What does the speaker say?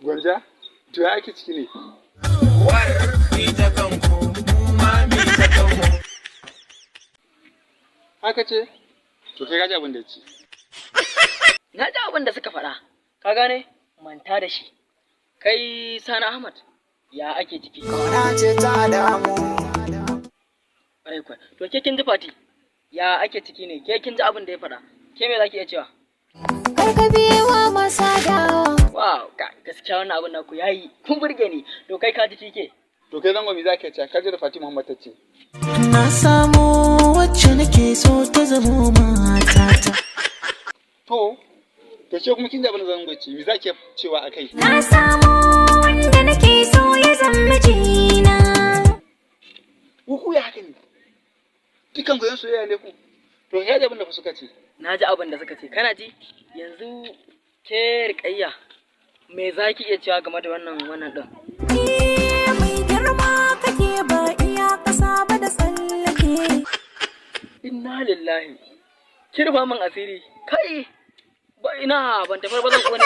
Gwanja? To ya ake ciki ne? Haka ce? To kai gaji abin da ci. Na ji abin da suka faɗa, ka gane? Manta da shi. Kai Sani Ahmad, ya ake ciki? Kauna ce ta damu. Ƙwarai kuwa. To ke kin ji Fati? Ya ake ciki ne? Ke kin ji abin da ya faɗa? Ke me za ki iya cewa? Kar ka biyewa masa dawa. Wow, gaskiya wannan abin naku yayi. Kun burge ni. To kai ka ji kike? To kai zango me za ka ce? Ka ji da Fati Muhammad ta ce. Na samu wacce nake so ta zamo matata. To ce kuma kin ji abin da zango ce. Me za ki cewa a kai? Na samu wanda nake so ya zama jina. Ku ya haka ne? Dukan goyon soyayya ne ku. To ya ji abin da suka ce. Na ji abin da suka ce. Kana ji? Yanzu ke Rikayya, me za ki iya cewa game da wannan ɗin? Mai girma kake ba iya ƙasa ba da tsallake. Inna lillahi. Kirfa min asiri. Kai, ba ina ban tafar ba zan kone.